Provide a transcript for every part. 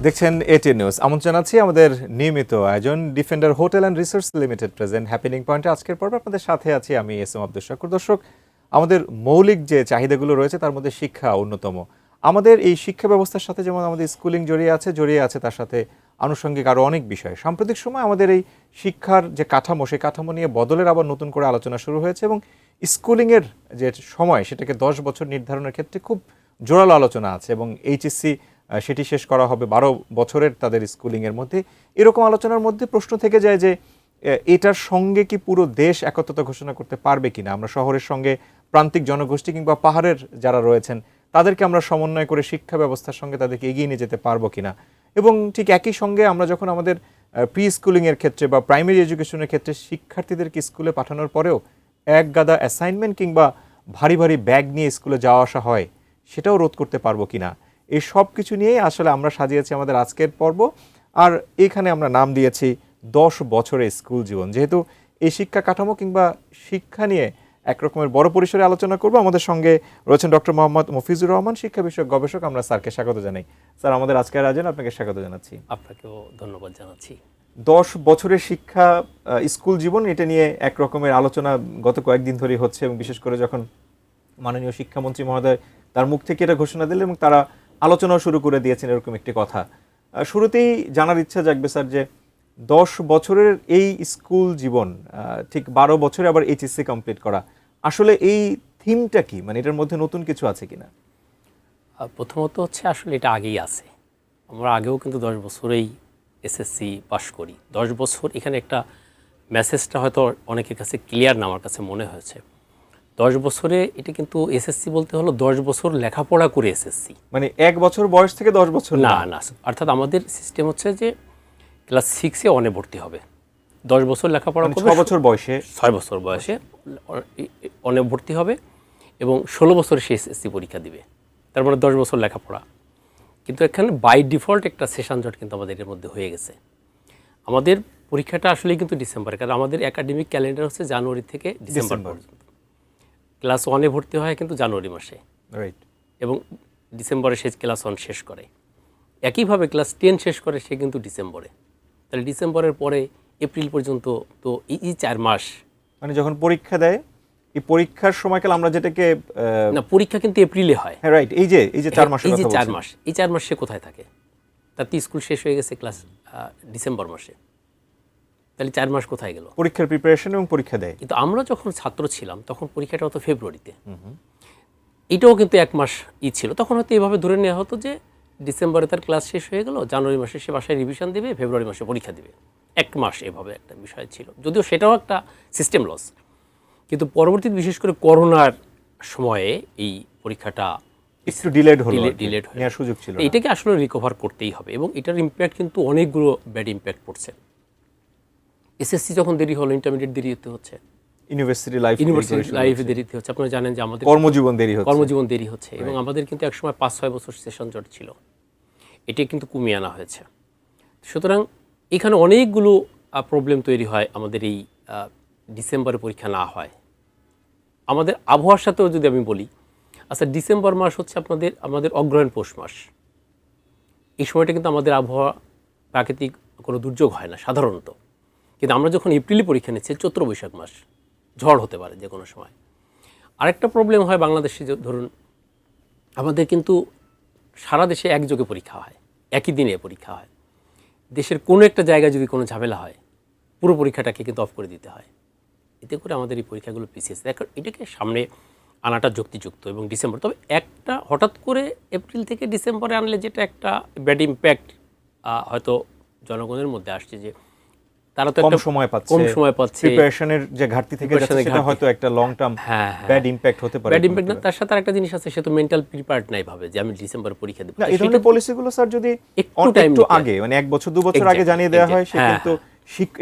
দেখছেন এটি নিউজ। আমন্ত্রণ জানাচ্ছি আমাদের নিয়মিত আয়োজন defender hotel and resource limited present happening পয়েন্টে। আজকের পর্বে আপনাদের সাথে আছি আমি এস এম আব্দুল শাকুর। দর্শক, আমাদের মৌলিক যে চাহিদাগুলো রয়েছে তার মধ্যে শিক্ষা অন্যতম। আমাদের এই শিক্ষা ব্যবস্থার সাথে যেমন আমাদের স্কুলিং জড়িয়ে আছে তার সাথে আনুষঙ্গিক আরও অনেক বিষয়। সাম্প্রতিক সময় আমাদের এই শিক্ষার যে কাঠামো, সেই কাঠামো নিয়ে বদলের আবার নতুন করে আলোচনা শুরু হয়েছে এবং স্কুলিংয়ের যে সময় সেটাকে 10 বছর নির্ধারণের ক্ষেত্রে খুব জোরালো আলোচনা আছে এবং এইচএসসি সেটি শেষ করা হবে 12 বছরের তাদের স্কুলিংয়ের মধ্যে। এরকম আলোচনার মধ্যে প্রশ্ন থেকে যায় যে এটার সঙ্গে কি পুরো দেশ একত্রতা ঘোষণা করতে পারবে কিনা। আমরা শহরের সঙ্গে প্রান্তিক জনগোষ্ঠী কিংবা পাহাড়ের যারা রয়েছেন তাদেরকে আমরা সমন্বয় করে শিক্ষা ব্যবস্থার সঙ্গে তাদেরকে এগিয়ে নিয়ে যেতে পারবো কিনা। এবং ঠিক একই সঙ্গে আমরা যখন আমাদের প্রি স্কুলিংয়ের ক্ষেত্রে বা প্রাইমারি এডুকেশনের ক্ষেত্রে শিক্ষার্থীদেরকে স্কুলে পাঠানোর পরেও এক গাদা অ্যাসাইনমেন্ট কিংবা ভারী ভারী ব্যাগ নিয়ে স্কুলে যাওয়া আসা হয়, সেটাও রোধ করতে পারবো কিনা। এই সব কিছু নিয়েই আসলে আমরা সাজিয়েছি আমাদের আজকের পর্ব। আর এখানে আমরা নাম দিয়েছি 10 বছরের স্কুল জীবন। যেহেতু এই শিক্ষা কাঠামো কিংবা শিক্ষা নিয়ে একরকমের বড় পরিসরে আলোচনা করব, আমাদের সঙ্গে রয়েছেন ডক্টর মোহাম্মদ মফিজুর রহমান, শিক্ষা বিষয়ক গবেষক। আমরা স্যারকে স্বাগত জানাই। স্যার, আমাদের আজকের আয়োজনে আপনাকে স্বাগত জানাচ্ছি। আপনাকেও ধন্যবাদ জানাচ্ছি। 10 বছরের শিক্ষা স্কুল জীবন, এটা নিয়ে একরকমের আলোচনা গত কয়েকদিন ধরেই হচ্ছে এবং বিশেষ করে যখন মাননীয় শিক্ষামন্ত্রী মহোদয় তার মুখ থেকে এটা ঘোষণা দিলেন এবং তারা আলোচনাও শুরু করে দিয়েছেন এরকম একটি কথা। শুরুতেই জানার ইচ্ছা জাগবে স্যার যে 10 বছরের এই স্কুল জীবন, ঠিক 12 বছরে আবার এইচএসসি কমপ্লিট করা, আসলে এই থিমটা কি, মানে এটার মধ্যে নতুন কিছু আছে কিনা? প্রথমত হচ্ছে আসলে এটা আগেই আছে। আমরা আগেও কিন্তু 10 বছরেই এসএসসি পাশ করি। 10 বছর, এখানে একটা মেসেজটা হয়তো অনেকের কাছে ক্লিয়ার না, আমার কাছে মনে হয়েছে। 10 বছরে এটা কিন্তু এসএসসি বলতে হলো 10 বছর লেখাপড়া করে এসএসসি, মানে 1 বছর বয়স থেকে 10 বছর না। অর্থাৎ আমাদের সিস্টেম হচ্ছে যে ক্লাস 6-এ অনে ভর্তি হবে, 10 বছর লেখাপড়া করবে, 6 বছর বয়সে 6 বছর বয়সে অনে ভর্তি হবে এবং 16 বছরে সে এসএসসি পরীক্ষা দিবে। তারপরে 10 বছর লেখাপড়া। কিন্তু এখানে বাই ডিফল্ট একটা সেশন জট কিন্তু আমাদের এর মধ্যে হয়ে গেছে। আমাদের পরীক্ষাটা আসলেই কিন্তু ডিসেম্বরে, কারণ আমাদের একাডেমিক ক্যালেন্ডার হচ্ছে জানুয়ারি থেকে ডিসেম্বর পর্যন্ত। ক্লাস 1-এ ভর্তি হয় কিন্তু জানুয়ারি মাসে, রাইট, এবং ডিসেম্বরে সে ক্লাস 1 শেষ করে। একইভাবে ক্লাস 10 শেষ করে সে কিন্তু ডিসেম্বরে। তাহলে ডিসেম্বরের পরে এপ্রিল পর্যন্ত তো এই 4 মাস, মানে যখন পরীক্ষা দেয় এই পরীক্ষার সময়কাল আমরা যেটাকে না, পরীক্ষা কিন্তু এপ্রিলে হয়, হ্যাঁ রাইট, এই যে 4 মাসের কথা বলছি। 4 মাস, এই 4 মাস সে কোথায় থাকে? তার তো স্কুল শেষ হয়ে গেছে ক্লাস ডিসেম্বর মাসে, তাহলে 4 মাস কোথায় গেল? পরীক্ষার প্রিপারেশন এবং পরীক্ষা দেয়। কিন্তু আমরা যখন ছাত্র ছিলাম তখন পরীক্ষাটা হতো ফেব্রুয়ারিতে। এটাও কিন্তু 1 মাস ছিল। তখন হয়তো এইভাবে ধরে নেওয়া হতো যে ডিসেম্বরে তার ক্লাস শেষ হয়ে গেল, জানুয়ারি মাসে সে বাসায় রিভিশন দেবে, ফেব্রুয়ারি মাসে পরীক্ষা দেবে। 1 মাস এভাবে একটা বিষয় ছিল, যদিও সেটাও একটা সিস্টেম লস। কিন্তু পরবর্তীতে বিশেষ করে করোনার সময়ে এই পরীক্ষাটা একটু ডিলেড হয়ে সুযোগ ছিল। এটাকে আসলে রিকভার করতেই হবে এবং এটার ইম্প্যাক্ট কিন্তু অনেকগুলো ব্যাড ইম্প্যাক্ট পড়ছে। এসএসসি যখন দেরি হলো, ইন্টারমিডিয়েট দেরিতে হচ্ছে, ইউনিভার্সিটি লাইফে দেরিতে হচ্ছে। আপনারা জানেন যে আমাদের কর্মজীবন দেরি হচ্ছে এবং আমাদের কিন্তু একসময় 5-6 বছর সেশন জট ছিল, এটি কিন্তু কমিয়ে আনা হয়েছে। সুতরাং এখানে অনেকগুলো প্রবলেম তৈরি হয় আমাদের এই ডিসেম্বরে পরীক্ষা না হয়। আমাদের আবহাওয়ার সাথেও যদি আমি বলি, আচ্ছা, ডিসেম্বর মাস হচ্ছে আমাদের অগ্রহায়ণ পৌষ মাস। এই সময়টা কিন্তু আমাদের আবহাওয়া প্রাকৃতিক কোনো দুর্যোগ হয় না সাধারণত। কিন্তু আমরা যখন এপ্রিলে পরীক্ষা নিচ্ছি, চৈত্র বৈশাখ মাস, ঝড় হতে পারে যে কোনো সময়। আরেকটা প্রবলেম হয় বাংলাদেশে, ধরুন আমাদের কিন্তু সারা দেশে একযোগে পরীক্ষা হয়, একই দিনে পরীক্ষা হয়। দেশের কোনো একটা জায়গায় যদি কোনো ঝামেলা হয়, পুরো পরীক্ষাটাকে কিন্তু অফ করে দিতে হয়। এতে করে আমাদের এই পরীক্ষাগুলো পিছিয়েছে। এটাকে সামনে আনাটা যুক্তিযুক্ত এবং ডিসেম্বর, তবে একটা হঠাৎ করে এপ্রিল থেকে ডিসেম্বরে আনলে যেটা একটা ব্যাড ইম্প্যাক্ট হয়তো জনগণের মধ্যে আসছে যে তারা তো কম সময় পাচ্ছে, প্রিপারেশনের যে ঘাটতি থেকে যাচ্ছে, সেটা হয়তো একটা লং টার্ম ব্যাড ইম্প্যাক্ট হতে পারে। ব্যাড ইম্প্যাক্ট না, তার সাথে আরেকটা জিনিস আছে, সে তো মেন্টাল প্রিপেয়ার্ড নাই ভাবে যে আমি ডিসেম্বরে পরীক্ষা দেব। এই ধরনের পলিসিগুলো স্যার যদি একটু আগে, মানে 1 বছর 2 বছর আগে জানিয়ে দেওয়া হয়, সে কিন্তু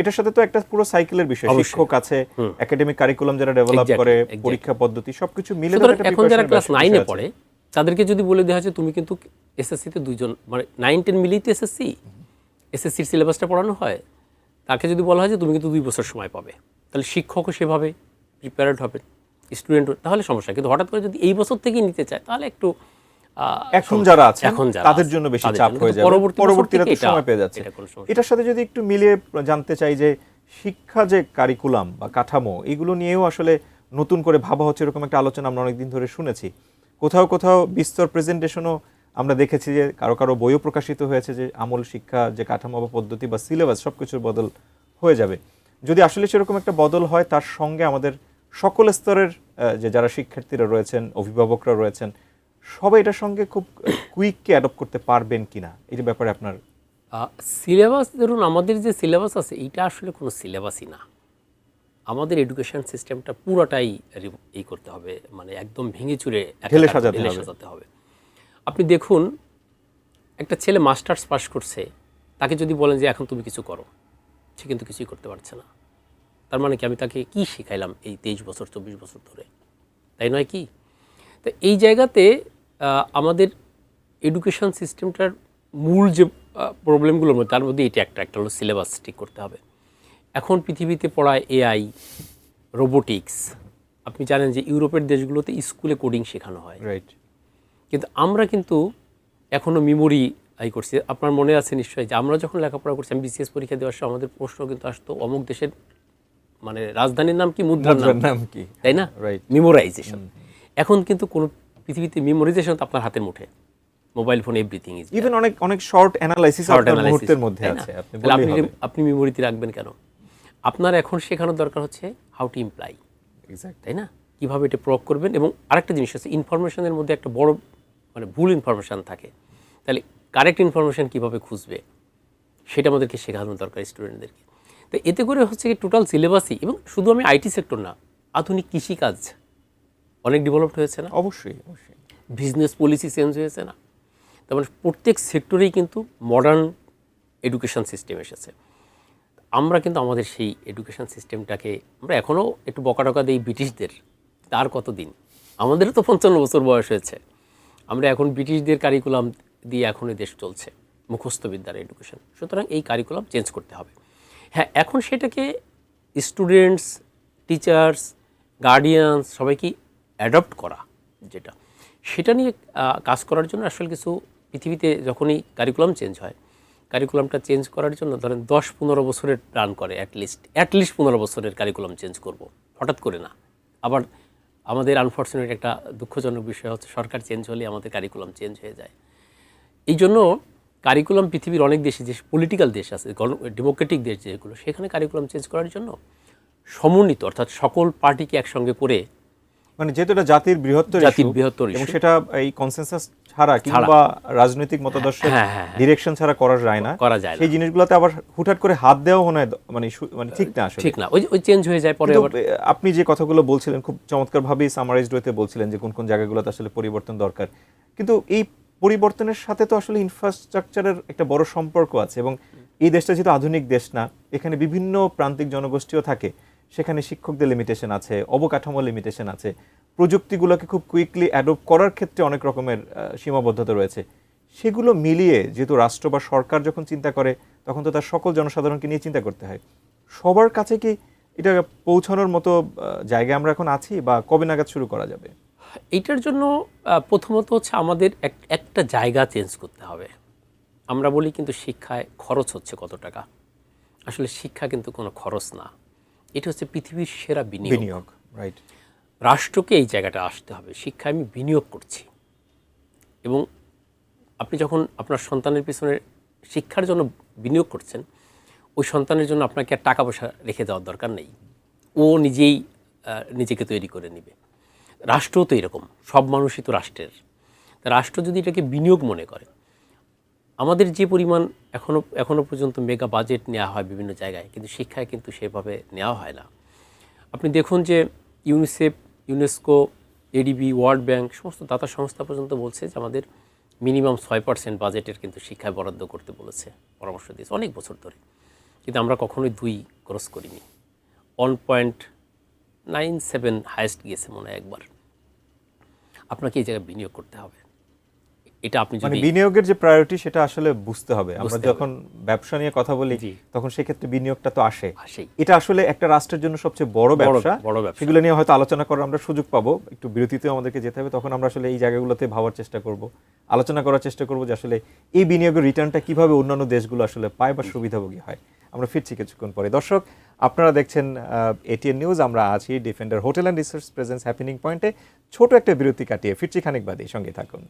এটার সাথে তো একটা পুরো সাইকেলের বিষয়, শিক্ষক আছে, একাডেমিক কারিকুলাম যারা ডেভেলপ করে, পরীক্ষা পদ্ধতি সবকিছু মিলে। এখন যারা ক্লাস 9-এ পড়ে তাদেরকে যদি বলে দেওয়া হয় যে তুমি কিন্তু এসএসসিতে 2জন, মানে 9-10 মিলিয়ে তো এসএসসির সিলেবাসটা পড়ানো হয়, তাকে যদি বলা হয় যে তুমি কিন্তু 2 বছর সময় পাবে, তাহলে শিক্ষকও সেভাবে প্রিপেয়ার্ড হবে, স্টুডেন্ট, তাহলে সমস্যা। কিন্তু হঠাৎ করে যদি এই বছর থেকেই নিতে চায়, তাহলে একটু এখন যারা আছে এখন যারা তাদের আছে, জন্য বেশি তাদের চাপ জন্য। হয়ে কিন্তু যাবে, পরবর্তী বছর পরবর্তীরা থেকে তো সময় পেয়ে যাচ্ছে। এটা কোনো সমস্যা এটার সাথে যদি একটু মিলিয়ে জানতে চাই যে শিক্ষা যে কারিকুলাম বা কাঠামো, এগুলো নিয়েও আসলে নতুন করে ভাবা হচ্ছে, এরকম একটা আলোচনা আমরা অনেকদিন ধরে শুনেছি। কোথাও কোথাও বিস্তর প্রেজেন্টেশনও আমরা দেখেছি যে কারো কারো বইও প্রকাশিত হয়েছে যে আমল শিক্ষা যে কাঠামো বা পদ্ধতি বা সিলেবাস সবকিছুর বদল হয়ে যাবে। যদি আসলে সেরকম একটা বদল হয়, তার সঙ্গে আমাদের সকল স্তরের যে যারা শিক্ষার্থীরা রয়েছেন, অভিভাবকরা রয়েছেন, সবাই এটার সঙ্গে খুব কুইককে অ্যাডপ্ট করতে পারবেন কিনা, এই ব্যাপারে আপনার সিলেবাস, ধরুন আমাদের যে সিলেবাস আছে এইটা আসলে কোনো সিলেবাসই না। আমাদের এডুকেশন সিস্টেমটা পুরোটাই এই করতে হবে, মানে একদম ভেঙে চুরে ঢেলে সাজাতে হবে। সাজাতে হবে। আপনি দেখুন, একটা ছেলে মাস্টার্স পাস করছে, তাকে যদি বলেন যে এখন তুমি কিছু করো, সে কিন্তু কিছুই করতে পারছে না। তার মানে কি, আমি তাকে কি শেখাইলাম এই 23 বছর 24 বছর ধরে, তাই নয় কি? তো এই জায়গাতে আমাদের এডুকেশন সিস্টেমটার মূল যে প্রবলেমগুলোর মধ্যে, তার মধ্যে এটা একটা হলো সিলেবাস ঠিক করতে হবে। এখন পৃথিবীতে পড়ায় এআই, রোবোটিক্স। আপনি জানেন যে ইউরোপের দেশগুলোতে স্কুলে কোডিং শেখানো হয়, রাইট। কিন্তু আমরা কিন্তু এখনও মেমোরি করছি। আপনার মনে আছে নিশ্চয়ই যে আমরা যখন লেখাপড়া করছি, আমি বিসিএস পরীক্ষা দেওয়ার সময় আমাদের প্রশ্ন কিন্তু আসতো অমুক দেশের মানে রাজধানীর নাম কি, মুদ্রার নাম কি, তাই না? রাইট। মেমোরাইজেশন। এখন কিন্তু কোনো পৃথিবীতে মেমোরাইজেশন তো আপনার হাতের মুঠে, mobile phone, everything is even অনেক অনেক শর্ট অ্যানালাইসিস আপনার মুহূর্তের মধ্যে আছে, আপনি বললেই হবে। আপনি মেমোরিতে রাখবেন কেন? আপনার এখন শেখানোর দরকার হচ্ছে হাউ টু ইমপ্লাই, এক্স্যাক্ট। তাই না? কীভাবে এটা প্রয়োগ করবেন। এবং আরেকটা জিনিস আছে, ইনফরমেশনের মধ্যে একটা বড় মানে ভুল ইনফরমেশান থাকে, তাহলে কারেক্ট ইনফরমেশান কীভাবে খুঁজবে সেটা আমাদেরকে শেখানোর দরকার স্টুডেন্টদেরকে। তো এতে করে হচ্ছে কি টোটাল সিলেবাসই, এবং শুধু আমি আইটি সেক্টর না, আধুনিক কৃষিকাজ অনেক ডেভেলপড হয়েছে না? অবশ্যই অবশ্যই। বিজনেস পলিসি চেঞ্জ হয়েছে না? তার মানে প্রত্যেক সেক্টরেই কিন্তু মডার্ন এডুকেশন সিস্টেম এসেছে। আমরা কিন্তু আমাদের সেই এডুকেশন সিস্টেমটাকে আমরা এখনও একটু বকাটকা দিই ব্রিটিশদের, তার কতদিন, আমাদেরও তো 55 বছর বয়স হয়েছে। আমরা এখন ব্রিটিশদের কারিকুলাম দিয়ে এখন এই দেশ চলছে, মুখস্থবিদ্যার এডুকেশন। সুতরাং এই কারিকুলাম চেঞ্জ করতে হবে। হ্যাঁ, এখন সেটাকে স্টুডেন্টস, টিচার্স, গার্ডিয়ানস সবাইকে অ্যাডপ্ট করা, যেটা সেটা নিয়ে কাজ করার জন্য আসলে কিছু পৃথিবীতে যখনই কারিকুলাম চেঞ্জ হয়, কারিকুলামটা চেঞ্জ করার জন্য ধরেন 10-15 বছরের প্ল্যান করে, অ্যাটলিস্ট 15 বছরের কারিকুলাম চেঞ্জ করব, হঠাৎ করে না। আবার আমাদের আনফর্চুনেট একটা দুঃখজনক বিষয় হচ্ছে, সরকার চেঞ্জ হলে আমাদের কারিকুলাম চেঞ্জ হয়ে যায়। এই জন্য কারিকুলাম পৃথিবীর অনেক দেশে, যে পলিটিক্যাল দেশ আছে, ডেমোক্রেটিক দেশ যেগুলো, সেখানে কারিকুলাম চেঞ্জ করার জন্য সমন্বিত, অর্থাৎ সকল পার্টিকে একসঙ্গে করে, মানে যেহেতু এটা জাতির বৃহত্তর এবং সেটা এই কনসেনসাস ছাড়া কিংবা রাজনৈতিক মতাদর্শের ডিরেকশন ছাড়া করা যায় না, সেই জিনিসগুলোতে আবার হুটহাট করে হাত দেওয়া মানে ঠিক না, আসলে ঠিক না, ওই চেঞ্জ হয়ে যায় পরে। আবার আপনি যে কথাগুলো বলছিলেন খুব চমৎকারভাবেই সামারাইজড হতে বলছিলেন যে কোন কোন জায়গাগুলোতে আসলে পরিবর্তন দরকার, কিন্তু এই পরিবর্তনের সাথে তো আসলে ইনফ্রাস্ট্রাকচারের একটা বড় সম্পর্ক আছে। এবং এই দেশটা যেহেতু আধুনিক দেশ না, এখানে বিভিন্ন প্রান্তিক জনগোষ্ঠীও থাকে, সেখানে শিক্ষকদের লিমিটেশন আছে, অবকাঠামো লিমিটেশন আছে, প্রযুক্তিগুলোকে খুব কুইকলি অ্যাডপ্ট করার ক্ষেত্রে অনেক রকমের সীমাবদ্ধতা রয়েছে। সেগুলো মিলিয়ে যেহেতু রাষ্ট্র বা সরকার যখন চিন্তা করে, তখন তো তার সকল জনসাধারণকে নিয়ে চিন্তা করতে হয়। সবার কাছে কি এটা পৌঁছানোর মতো জায়গায় আমরা এখন আছি, বা কবে নাগাদ শুরু করা যাবে? এইটার জন্য প্রথমত হচ্ছে আমাদের একটা জায়গা চেঞ্জ করতে হবে। আমরা বলি কিন্তু শিক্ষায় খরচ হচ্ছে কত টাকা, আসলে শিক্ষা কিন্তু কোনো খরচ না, এটা হচ্ছে পৃথিবীর সেরা বিনিয়োগ। রাইট। রাষ্ট্রকে এই জায়গাটা আসতে হবে, শিক্ষায় আমি বিনিয়োগ করছি। এবং আপনি যখন আপনার সন্তানের পিছনে শিক্ষার জন্য বিনিয়োগ করছেন, ওই সন্তানের জন্য আপনাকে আর টাকা পয়সা রেখে দেওয়ার দরকার নেই, ও নিজেই নিজেকে তৈরি করে নেবে। রাষ্ট্রও তো এরকম, সব মানুষই তো রাষ্ট্রের। রাষ্ট্র যদি এটাকে বিনিয়োগ মনে করে, আমাদের যে পরিমাণ এখনও পর্যন্ত মেগা বাজেট নেওয়া হয় বিভিন্ন জায়গায়, কিন্তু শিক্ষায় কিন্তু সেভাবে নেওয়া হয় না। আপনি দেখুন যে UNICEF, UNESCO, ADB, world bank সমস্ত দাতা সংস্থা পর্যন্ত বলছে যে আমাদের মিনিমাম 6% বাজেটের কিন্তু শিক্ষায় বরাদ্দ করতে বলেছে, পরামর্শ দিয়েছে অনেক বছর ধরে, কিন্তু আমরা কখনোই 2 ক্রস করিনি। 1.97 হাইয়েস্ট গিয়েছে মনে হয় একবার। আপনাকে এই জায়গায় বিনিয়োগ করতে হবে। এটা আপনি মানে যদি বিনিয়োগের যে প্রায়োরিটি সেটা আসলে বুঝতে হবে। আমরা বুঝতে যখন ব্যবসা নিয়ে কথা বলি জি। তখন সেক্ষেত্রে বিনিয়োগটা তো আসে। আসেই এটা আসলে একটা রাষ্ট্রের জন্য সবচেয়ে বড় ব্যবসা। বড় ব্যবসা। সেগুলো নিয়ে হয়তো আলোচনা করার আমরা সুযোগ পাবো। একটু বিরতিতেও আমাদেরকে যেতে হবে, তখন আমরা আসলে এই জায়গাগুলোতে ভাবার চেষ্টা করব, আলোচনা করার চেষ্টা করব যে আসলে এই বিনিয়োগের রিটার্নটা কিভাবে অন্যান্য দেশগুলো আসলে পায় বা সুবিধাভোগী হয়। আমরা ফিরছি কিছুক্ষণ পরে। দর্শক, আপনারা দেখছেন এটিএন নিউজ। আমরা আছি defender hotel and resource presence happening পয়েন্টে। ছোট একটা বিরতি কাটিয়ে ফিরছি খানিক বাদে, সঙ্গে থাকুন।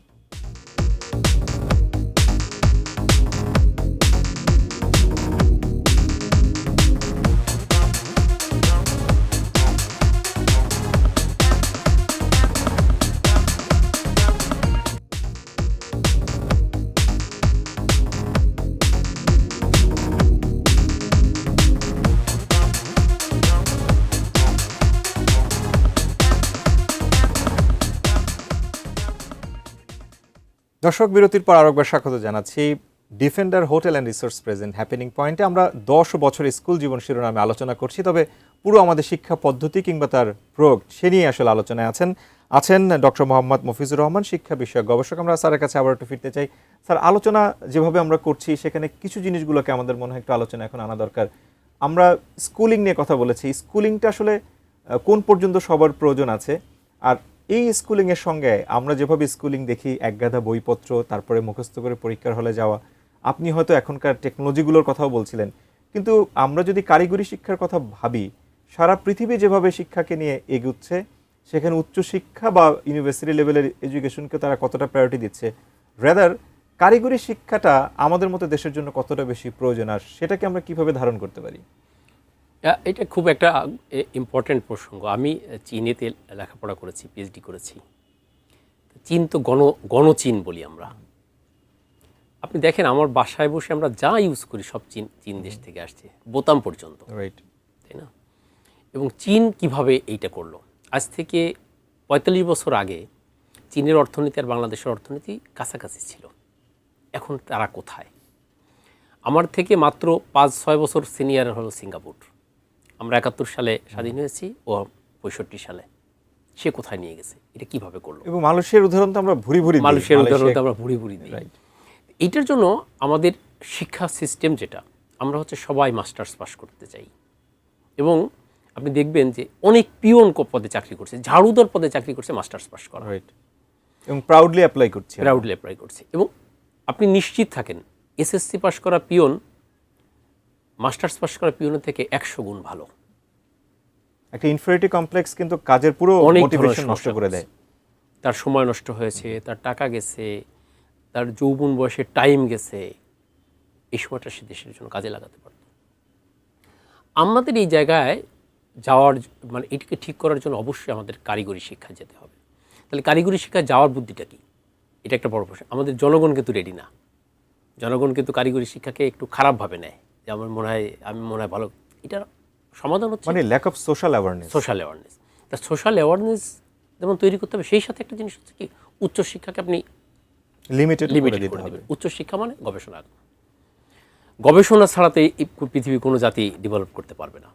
দর্শক, বিরতির পর আরেকবার স্বাগত জানাচ্ছি defender hotel and resource present happening পয়েন্টে। আমরা 10 বছর স্কুল জীবন শিরোনামে আলোচনা করছি, তবে পুরো আমাদের শিক্ষা পদ্ধতি কিংবা তার প্রয়োগ সে নিয়ে আসলে আলোচনায় আছেন ডক্টর মোহাম্মদ মফিজুর রহমান, শিক্ষা বিষয়ক গবেষক। আমরা স্যারের কাছে আবার একটু ফিরতে চাই। স্যার, আলোচনা যেভাবে আমরা করছি সেখানে কিছু জিনিসগুলোকে আমাদের মনে হয় একটু আলোচনা এখন আনা দরকার। আমরা স্কুলিং নিয়ে কথা বলেছি, স্কুলিংটা আসলে কোন পর্যন্ত সবার প্রয়োজন আছে, আর এই স্কুলিং এর সঙ্গে আমরা যেভাবে স্কুলিং দেখি একগাদা বইপত্র, তারপরে মুখস্থ করে পরীক্ষার হলে যাওয়া, আপনি হয়তো এখনকার টেকনোলজিগুলোর কথাও বলছিলেন, কিন্তু আমরা যদি কারিগরি শিক্ষার কথা ভাবি, সারা পৃথিবী যেভাবে শিক্ষাকে নিয়ে এগুচ্ছে, সেখানে উচ্চশিক্ষা বা ইউনিভার্সিটি লেভেলের এডুকেশনকে তারা কতটা প্রায়োরিটি দিচ্ছে, রেদার কারিগরি শিক্ষাটা আমাদের মতো দেশের জন্য কতটা বেশি প্রয়োজন, আর সেটাকে আমরা কিভাবে ধারণ করতে পারি? এটা খুব একটা ইম্পর্ট্যান্ট প্রসঙ্গ। আমি চীনেতে লেখাপড়া করেছি, পিএইচডি করেছি। চীন তো গণচীন বলি আমরা। আপনি দেখেন আমার বাসায় বসে আমরা যা ইউজ করি সব চীন দেশ থেকে আসছে, বোতাম পর্যন্ত, রাইট, তাই না? এবং চীন কিভাবে এইটা করলো? আজ থেকে 45 বছর আগে চীনের অর্থনীতি আর বাংলাদেশের অর্থনীতি কাছাকাছি ছিল। এখন তারা কোথায়? আমার থেকে মাত্র 5-6 বছর সিনিয়র হলো সিঙ্গাপুর। আমরা 71 সালে স্বাধীন হয়েছি, ও 65 সালে। সে কোথায় নিয়ে গেছে? এটা কিভাবে করলো? এবং মালয়েশিয়ার উদাহরণ তো আমরা ভুরি ভুরি দিই। মালয়েশিয়ার উদাহরণ তো আমরা ভুরি দিই। রাইট। এইটার জন্য আমাদের শিক্ষা সিস্টেম যেটা, আমরা হচ্ছে সবাই মাস্টার্স পাস করতে চাই। এবং আপনি দেখবেন যে অনেক পিয়ন পদে চাকরি করছে, ঝাড়ুদার পদে চাকরি করছে মাস্টার্স পাস করা, রাইট, এবং প্রাউডলি অ্যাপ্লাই করছে। এবং আপনি নিশ্চিত থাকেন এসএসসি পাস করা পিয়ন মাস্টার্স পাস করা পিয়নের থেকে 100 গুণ ভালো। একটা ইনফিরিটি কমপ্লেক্স কিন্তু কাজের পুরো মোটিভেশন নষ্ট করে দেয়। তার সময় নষ্ট হয়েছে, তার টাকা গেছে, তার যৌবন বয়সে টাইম গেছে। এই সময়টা সে দেশের জন্য কাজে লাগাতে পারত। আমাদের এই জায়গায় যাওয়ার মানে এটিকে ঠিক করার জন্য অবশ্যই আমাদের কারিগরি শিক্ষায় যেতে হবে। তাহলে কারিগরি শিক্ষায় যাওয়ার বুদ্ধিটা কি? এটা একটা বড় প্রশ্ন। আমাদের জনগণ কিন্তু রেডি না। জনগণ কিন্তু কারিগরি শিক্ষাকে একটু খারাপভাবে নেয়, যে আমি মনে হয় ভালো। এটার সমাধান হচ্ছে মানে ল্যাক অফ সোশ্যাল অ্যাওয়ারনেস। তা সোশ্যাল অ্যাওয়ারনেস যেমন তৈরি করতে হবে, সেই সাথে একটা জিনিস হচ্ছে কি, উচ্চশিক্ষাকে আপনি লিমিটেড করে দিতে করে হবে। দেবেন। উচ্চশিক্ষা মানে গবেষণা ছাড়াতে এই পৃথিবী কোনো জাতি ডেভেলপ করতে পারবে না।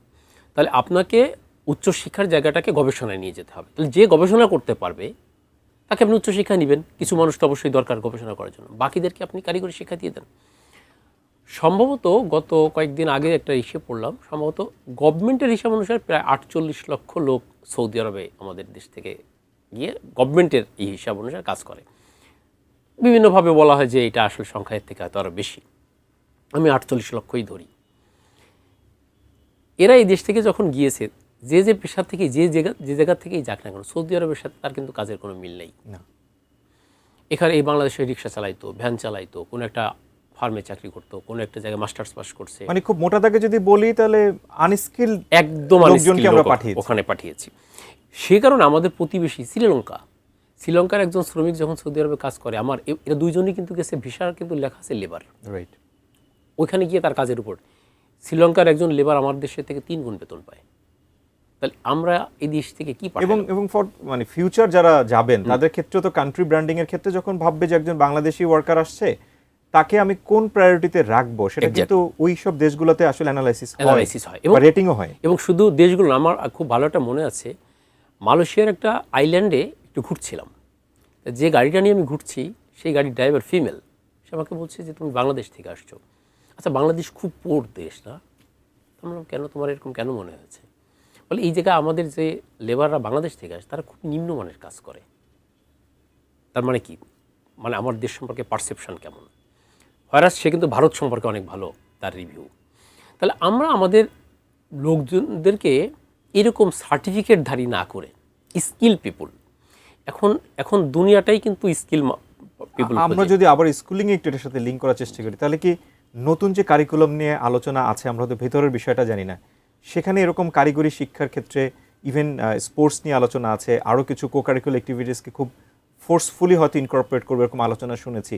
তাহলে আপনাকে উচ্চশিক্ষার জায়গাটাকে গবেষণায় নিয়ে যেতে হবে। তাহলে যে গবেষণা করতে পারবে তাকে আপনি উচ্চশিক্ষা নেবেন। কিছু মানুষ তো অবশ্যই দরকার গবেষণা করার জন্য, বাকিদেরকে আপনি কারিগরি শিক্ষা দিয়ে দেন। সম্ভবত গত কয়েকদিন আগে একটা হিসেব পড়লাম, সম্ভবত গভর্নমেন্টের হিসাব অনুসারে প্রায় 48 লক্ষ লোক সৌদি আরবে আমাদের দেশ থেকে গিয়ে গভর্নমেন্টের এই হিসাব অনুসারে কাজ করে। বিভিন্নভাবে বলা হয় যে এটা আসলে সংখ্যার থেকে হয়তো আরও বেশি। আমি 48 লক্ষই ধরি। এরা এই দেশ থেকে যখন গিয়েছে, যে পেশা থেকে যে জায়গা থেকেই যাক না কেন, সৌদি আরবের সাথে তার কিন্তু কাজের কোনো মিল নেই। এখানে এই বাংলাদেশে রিক্সা চালাইতো, ভ্যান চালাইতো, কোনো একটা ফার্মে চাকরি করতো, কোনো একটা জায়গায় মাস্টার্স পাস করছে। মানে খুব মোটা দাগে যদি বলি তাহলে আনস্কিল একদম লোকজনকে আমরা ওখানে পাঠিয়েছি। সে কারণে আমাদের প্রতিবেশী শ্রীলঙ্কার একজন শ্রমিক যখন সৌদি আরবে কাজ করে, আমার এরা দুইজনই কিন্তু গেছে, ভিসার কিন্তু লেখা আছে লেবার। রাইট। ওইখানে গিয়ে তার কাজের উপর শ্রীলঙ্কার একজন লেবার আমার দেশের থেকে 3 গুণ বেতন পায়। তাহলে আমরা এই দেশ থেকে কি পাই? এবং ফর মানে ফিউচার যারা যাবেন তাদের ক্ষেত্রে তো কান্ট্রি ব্র্যান্ডিং এর ক্ষেত্রে যখন ভাববে যে একজন বাংলাদেশি ওয়ার্কার আসছে, তাকে আমি কোন প্রায়োরিটিতে রাখবো, সেটা কিন্তু ওই সব দেশগুলোতে আসলে অ্যানালাইসিস হয় এবং রেটিংও হয়। এবং শুধু দেশগুলো, আমার খুব ভালো একটা মনে আছে, মালয়েশিয়ার একটা আইল্যান্ডে একটু ঘুরছিলাম। যে গাড়িটা নিয়ে আমি ঘুরছি, সেই গাড়ির ড্রাইভার ফিমেল, সে আমাকে বলছে যে তুমি বাংলাদেশ থেকে আসছো। আচ্ছা, বাংলাদেশ খুব পোর দেশ না? আমরা কেন, তোমার এরকম কেন মনে হয়েছে? বলে এই জায়গায় আমাদের যে লেবাররা বাংলাদেশ থেকে আসে তারা খুব নিম্নমানের কাজ করে। তার মানে কি, মানে আমার দেশ সম্পর্কে পারসেপশন কেমন? হয়রাস সে কিন্তু ভারত সম্পর্কে অনেক ভালো তার রিভিউ। তাহলে আমরা আমাদের লোকজনদেরকে এরকম সার্টিফিকেটধারী না করে স্কিল পিপুল, এখন দুনিয়াটাই কিন্তু স্কিল পিপুল। আমরা যদি আবার স্কুলিং একটু এটার সাথে লিঙ্ক করার চেষ্টা করি, তাহলে কি নতুন যে কারিকুলাম নিয়ে আলোচনা আছে, আমরা হয়তো ভেতরের বিষয়টা জানি না, সেখানে এরকম কারিগরি শিক্ষার ক্ষেত্রে ইভেন স্পোর্টস নিয়ে আলোচনা আছে, আরও কিছু কো কারিকুলার অ্যাক্টিভিটিসকে খুব ফোর্সফুলি হয়তো ইনকর্পোরেট করবে এরকম আলোচনা শুনেছি।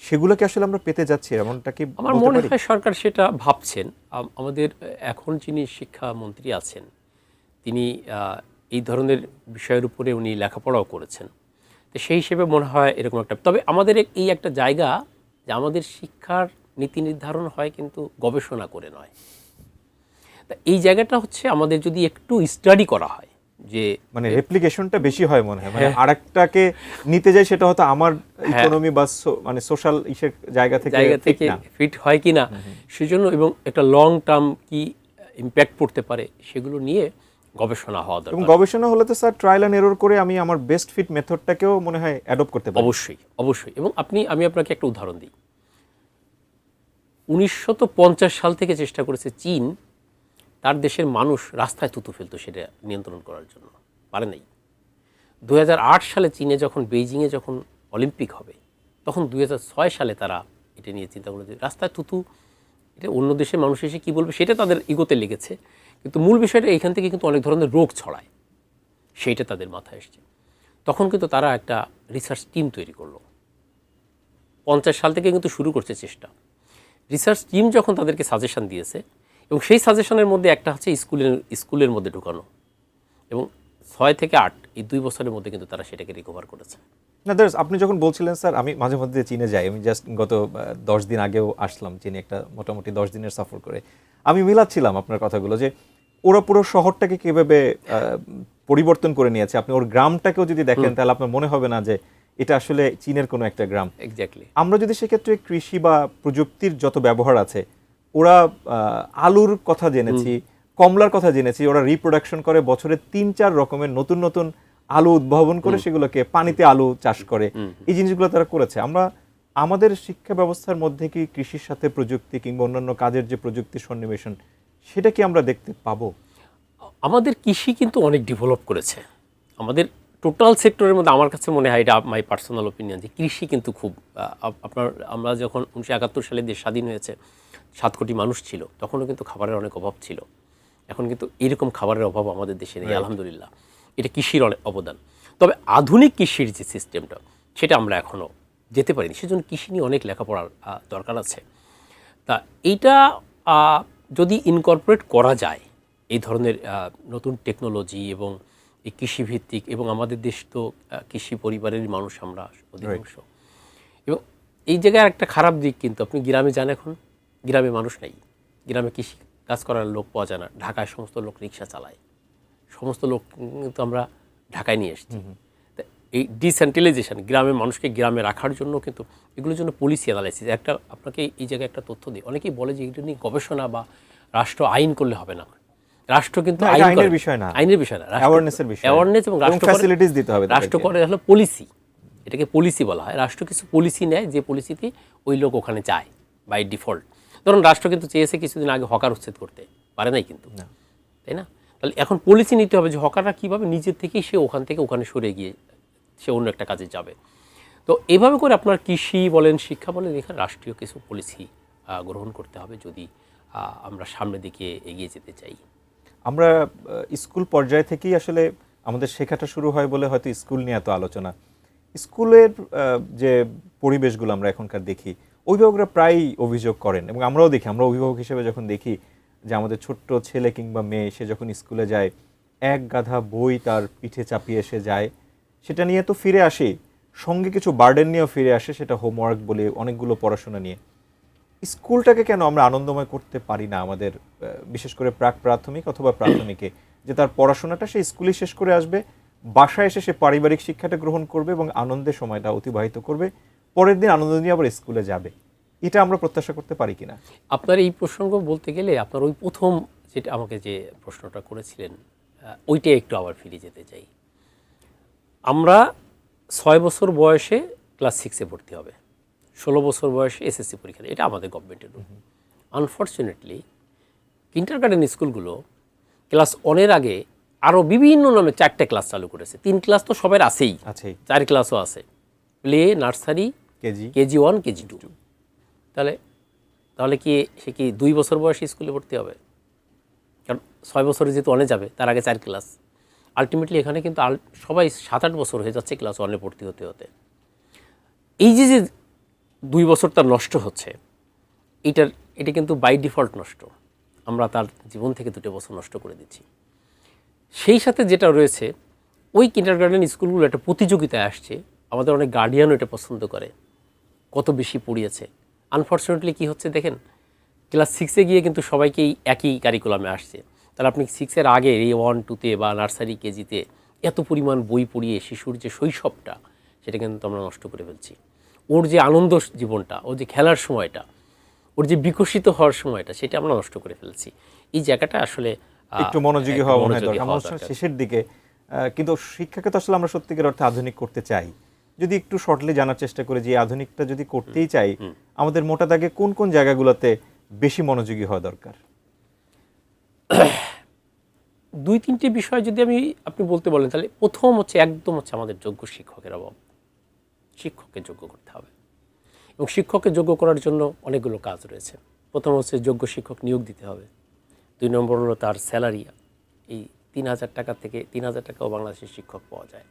সেগুলোকে আসলে আমরা পেতে যাচ্ছি, এমনটা কি আমার মনে হয় সরকার সেটা ভাবছেন। আমাদের এখন যিনি শিক্ষামন্ত্রী আছেন তিনি এই ধরনের বিষয়ের উপরে উনি লেখাপড়াও করেছেন, তো সেই হিসেবে মনে হয় এরকম একটা। তবে আমাদের এই একটা জায়গা যে আমাদের শিক্ষার নীতি নির্ধারণ হয় কিন্তু গবেষণা করে নয়। তা এই জায়গাটা হচ্ছে আমাদের যদি একটু স্টাডি করা হয়, যে মানে রেপ্লিকেশনটা বেশি হয় মনে হয়, মানে আরেকটাকে নিতে যাই সেটা হয়তো আমার ইকোনমি বা মানে সোশ্যাল ইসের জায়গা থেকে ফিট হয় কি না সেজন্য, এবং একটা লং টার্ম কি ইম্প্যাক্ট পড়তে পারে সেগুলো নিয়ে গবেষণা হওয়া দরকার। এবং গবেষণা হলে তো স্যার ট্রায়াল অ্যান্ড এরর করে আমি আমার বেস্ট ফিট মেথডটাকেও মনে হয় অ্যাডপ্ট করতে পারি। অবশ্যই অবশ্যই। এবং আমি আপনাকে একটা উদাহরণ দিই। 1950 সাল থেকে চেষ্টা করেছে চীন তার দেশের মানুষ রাস্তায় থুতু ফেলতো সেটা নিয়ন্ত্রণ করার জন্য, পারে নাই। 2008 সালে চীনে যখন বেইজিংয়ে যখন অলিম্পিক হবে তখন 2006 সালে তারা এটা নিয়ে চিন্তা করলো যে রাস্তায় থুতু, এটা অন্য দেশের মানুষ এসে কী বলবে সেটা তাদের ইগোতে লেগেছে, কিন্তু মূল বিষয়টা এইখান থেকে কিন্তু অনেক ধরনের রোগ ছড়ায়, সেইটা তাদের মাথায় এসছে। তখন কিন্তু তারা একটা রিসার্চ টিম তৈরি করলো। 50 সাল থেকে কিন্তু শুরু করছে চেষ্টা। রিসার্চ টিম যখন তাদেরকে সাজেশন দিয়েছে, এবং সেই সাজেশনের মধ্যে একটা হচ্ছে স্কুলের মধ্যে ঢুকানো, এবং 6 থেকে 8 এই 2 বছরের মধ্যে কিন্তু তারা সেটাকে রিকভার করেছে। না আপনি যখন বলছিলেন স্যার, আমি মাঝে মধ্যে চীনে যাই, আমি জাস্ট গত 10 দিন আগেও আসলাম চীনে, একটা মোটামুটি 10 দিনের সফর করে। আমি মিলাচ্ছিলাম আপনার কথাগুলো যে ওরা পুরো শহরটাকে কীভাবে পরিবর্তন করে নিয়েছে। আপনি ওর গ্রামটাকেও যদি দেখেন তাহলে আপনার মনে হবে না যে এটা আসলে চীনের কোনো একটা গ্রাম। এক্স্যাক্টলি। আমরা যদি সেক্ষেত্রে কৃষি বা প্রযুক্তির যত ব্যবহার আছে, ওরা আলুর কথা জেনেছি, কমলার কথা জেনেছি, ওরা রিপ্রোডাকশন করে বছরে 3-4 রকমের নতুন নতুন আলু উদ্ভাবন করে সেগুলোকে পানিতে আলু চাষ করে, এই জিনিসগুলো তারা করেছে। আমরা আমাদের শিক্ষা ব্যবস্থার মধ্যে কি কৃষির সাথে প্রযুক্তি কিংবা অন্যান্য কাজের যে প্রযুক্তির সন্নিবেশন সেটা কি আমরা দেখতে পাবো? আমাদের কৃষি কিন্তু অনেক ডেভেলপ করেছে। আমাদের টোটাল সেক্টরের মধ্যে আমার কাছে মনে হয়, এটা মাই পার্সোনাল ওপিনিয়ন, যে কৃষি কিন্তু খুব আমরা যখন 1971 সালে দেশ স্বাধীন হয়েছে 7 কোটি মানুষ ছিল, তখনও কিন্তু খাবারের অনেক অভাব ছিল। এখন কিন্তু এরকম খাবারের অভাব আমাদের দেশে নেই, আলহামদুলিল্লাহ। এটা কৃষির অনেক অবদান। তবে আধুনিক কৃষির যে সিস্টেমটা সেটা আমরা এখনও যেতে পারিনি, সেজন্য কৃষি নিয়ে অনেক লেখাপড়ার দরকার আছে। তা এইটা যদি ইনকর্পোরেট করা যায়, এই ধরনের নতুন টেকনোলজি এবং এই কৃষিভিত্তিক, এবং আমাদের দেশ তো কৃষি পরিবারেরই মানুষ আমরা অধিকাংশ, এবং এই জায়গায় একটা খারাপ দিক কিন্তু আপনি গ্রামে যান, এখন গ্রামে মানুষ নেই, গ্রামে কৃষি কাজ করার লোক পাওয়া যায় না। ঢাকায় সমস্ত লোক রিক্সা চালায়, সমস্ত লোক কিন্তু আমরা ঢাকায় নিয়ে এসেছি। এই ডিসেন্ট্রালাইজেশন, গ্রামের মানুষকে গ্রামে রাখার জন্য কিন্তু এগুলোর জন্য পলিসি অ্যানালাইসিস একটা, আপনাকে এই জায়গায় একটা তথ্য দিই। অনেকেই বলে যে এগুলো নিয়ে গবেষণা বা রাষ্ট্র আইন করলে হবে না। রাষ্ট্র কিন্তু আইনের বিষয় না, আইনের বিষয় না, অ্যাওয়ারনেসের বিষয়, অ্যাওয়ারনেস, এবং ফ্যাসিলিটিস দিতে হবে। রাষ্ট্র করে হলো পলিসি, এটাকে পলিসি বলা হয়। রাষ্ট্র কিছু পলিসি নেয় যে পলিসিতে ওই লোক ওখানে যায় বাই ডিফল্ট। ধরুন রাষ্ট্র কিন্তু চেয়েছে কিছুদিন আগে হকার উচ্ছেদ করতে, পারে নাই কিন্তু, তাই না? তাহলে এখন পলিসি নিতে হবে যে হকাররা কীভাবে নিজের থেকেই সে ওখান থেকে ওখানে সরে গিয়ে সে অন্য একটা কাজে যাবে। তো এভাবে করে আপনার কৃষি বলেন, শিক্ষা বলেন, এখানে রাষ্ট্রীয় কিছু পলিসি গ্রহণ করতে হবে যদি আমরা সামনের দিকে এগিয়ে যেতে চাই। আমরা স্কুল পর্যায় থেকেই আসলে আমাদের শেখাটা শুরু হয় বলে হয়তো স্কুল নিয়ে এত আলোচনা। স্কুলের যে পরিবেশগুলো আমরা এখনকার দেখি, অভিভাবকরা প্রায়ই অভিযোগ করেন, এবং আমরাও দেখি, আমরা অভিভাবক হিসেবে যখন দেখি যে আমাদের ছোট্ট ছেলে কিংবা মেয়ে সে যখন স্কুলে যায়, এক গাধা বই তার পিঠে চাপিয়ে এসে যায়, সেটা নিয়ে তো ফিরে আসে, সঙ্গে কিছু বার্ডেন নিয়েও ফিরে আসে, সেটা হোমওয়ার্ক বলে অনেকগুলো পড়াশোনা নিয়ে। স্কুলটাকে কেন আমরা আনন্দময় করতে পারি না আমাদের, বিশেষ করে প্রাক প্রাথমিক অথবা প্রাথমিকে, যে তার পড়াশোনাটা সে স্কুলে শেষ করে আসবে, বাসায় এসে সে পারিবারিক শিক্ষাটা গ্রহণ করবে এবং আনন্দের সময়টা অতিবাহিত করবে, পরের দিন আনন্দ নিয়ে আবার স্কুলে যাবে, এটা আমরা প্রত্যাশা করতে পারি কিনা? আপনার এই প্রসঙ্গ বলতে গেলে আপনার ওই প্রথম যেটা আমাকে যে প্রশ্নটা করেছিলেন ওইটাই একটু আবার ফিরে যেতে চাই। আমরা 6 বছর বয়সে ক্লাস 6-এ ভর্তি হবে, 16 বছর বয়সে এসএসসি পরীক্ষা দেবে, এটা আমাদের গভর্নমেন্টের রুল। আনফর্চুনেটলি কিন্ডারগার্টেন স্কুলগুলো ক্লাস 1-এর আগে আরও বিভিন্ন নামে 4টে ক্লাস চালু করেছে। 3 ক্লাস তো সবার আছেই, 4 ক্লাসও আছে, প্লে, নার্সারি, কেজি 1, কেজি 2। তাহলে কি সে কি 2 বছর বয়সে স্কুলে ভর্তি হবে? কারণ 6 বছরে যেহেতু অনে যাবে, তার আগে 4 ক্লাস। আলটিমেটলি এখানে কিন্তু সবাই 7-8 বছর হয়ে যাচ্ছে ক্লাস 1-এ ভর্তি হতে হতে। এই যে 2 বছর তার নষ্ট হচ্ছে, এটা কিন্তু বাই ডিফল্ট নষ্ট। আমরা তার জীবন থেকে 2 বছর নষ্ট করে দিচ্ছি। সেই সাথে যেটা রয়েছে, ওই কিন্ডারগার্টেন স্কুলগুলো একটা প্রতিযোগিতায় আসছে, আমাদের অনেক গার্ডিয়ানও এটা পছন্দ করে, কত বেশি পড়িয়েছে। আনফর্চুনেটলি কী হচ্ছে দেখেন, ক্লাস 6-এ গিয়ে কিন্তু সবাইকেই একই কারিকুলামে আসছে। তাহলে আপনি 6-এর আগে এই 1-2-তে বা নার্সারি, কেজিতে এত পরিমাণ বই পড়িয়ে শিশুর যে শৈশবটা, সেটা কিন্তু আমরা নষ্ট করে ফেলছি। ওর যে আনন্দ জীবনটা, ওর যে খেলার সময়টা, ওর যে বিকশিত হওয়ার সময়টা, সেটা আমরা নষ্ট করে ফেলছি। এই জায়গাটা আসলে একটু মনোযোগী হওয়া মনে হয় দরকার শেষের দিকে। কিন্তু শিক্ষাকে তো আসলে আমরা সত্যিকার অর্থে আধুনিক করতে চাই। যদি একটু শর্টলি জানার চেষ্টা করি যে আধুনিকটা যদি করতেই চাই, আমাদের মোটা দাগে কোন কোন জায়গাগুলোতে বেশি মনোযোগী হওয়া দরকার? 2-3টে বিষয় যদি আপনি বলতে বলেন, তাহলে প্রথম একদম আমাদের যোগ্য শিক্ষকের অভাব। শিক্ষককে যোগ্য করতে হবে, এবং শিক্ষককে যোগ্য করার জন্য অনেকগুলো কাজ রয়েছে। প্রথম যোগ্য শিক্ষক নিয়োগ দিতে হবে। 2 নম্বর হলো তার স্যালারি। এই 3,000 টাকা থেকে 3,000 টাকাও বাংলাদেশের শিক্ষক পাওয়া যায়।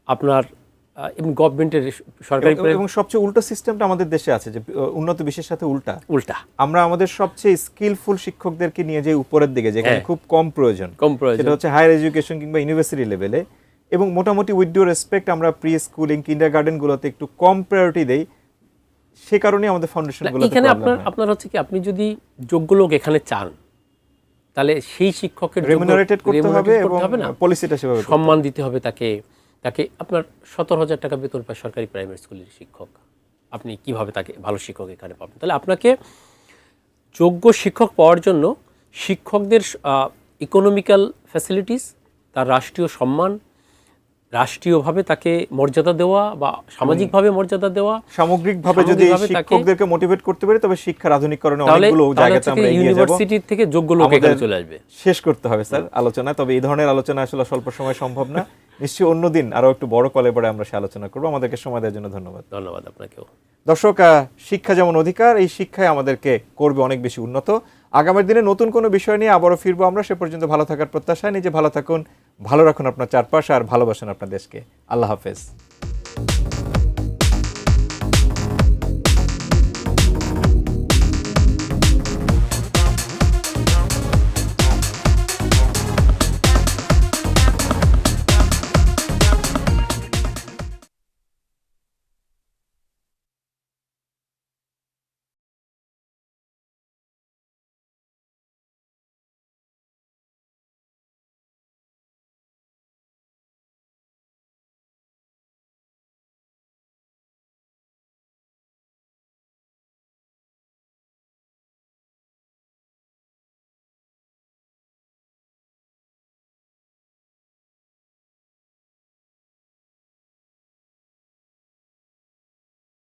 আপনার গভর্নমেন্টের সরকারি এবং সবচেয়ে উল্টো সিস্টেমটা আমাদের দেশে আছে, যে উন্নত বিশ্বের সাথে উল্টা। আমরা আমাদের সবচেয়ে স্কিলফুল শিক্ষকদেরকে নিয়ে যাই উপরের দিকে, যেখানে খুব কম প্রয়োজন, সেটা হচ্ছে হায়ার এডুকেশন কিংবা ইউনিভার্সিটি লেভেলে। এবং মোটামুটি উইথ ডিউ রেসপেক্ট আমরা প্রি স্কুলিং, কিন্ডারগার্টেনগুলোতে একটু কম প্রায়োরিটি দেই। সে কারণে আমাদের ফাউন্ডেশনগুলো এখানে আপনার হচ্ছে কি, আপনি যদি যোগ্য লোক এখানে চান, তাহলে সেই শিক্ষকের রেমুনারেটেড করতে হবে এবং পলিসিটা সেভাবে সম্মান দিতে হবে তাকে। আপনার 17,000 টাকা বেতন পায় সরকারি প্রাইমারি স্কুলের শিক্ষক, আপনি কিভাবে তাকে ভালো শিক্ষক এখানে পাবেন? তাহলে আপনাকে যোগ্য শিক্ষক পাওয়ার জন্য শিক্ষকদের ইকোনমিক্যাল ফ্যাসিলিটিস, তার রাষ্ট্রীয় সম্মান, রাষ্ট্রীয়ভাবে তাকে মর্যাদা দেওয়া বা সামাজিকভাবে মর্যাদা দেওয়া, সামগ্রিকভাবে যদি শিক্ষকদেরকে মোটিভেট করতে পারি, তবে শিক্ষার আধুনিকরণে অনেকগুলো জায়গাতে আমরা এগিয়ে যাব। ইউনিভার্সিটি থেকে যোগ্য লোক এখানে চলে আসবে। শেষ করতে হবে স্যার আলোচনা, তবে এই ধরনের আলোচনা আসলে স্বল্প সময় সম্ভব না। নিশ্চয়ই অন্যদিন আরো একটু বড় কলেবরে আমরা সে আলোচনা করব। আমাদেরকে সময় দেওয়ার জন্য ধন্যবাদ। ধন্যবাদ আপনাকেও। দর্শক, শিক্ষা যেমন অধিকার, এই শিক্ষায় আমাদেরকে করবে অনেক বেশি উন্নত। আগামী দিনে নতুন কোনো বিষয় নিয়ে আবারও ফিরবো আমরা। সে পর্যন্ত ভালো থাকার প্রত্যাশায় নিজে ভালো থাকুন, ভালো রাখুন আপনার চারপাশ, আর ভালোবাসুন আপনার দেশকে। আল্লাহ হাফেজ।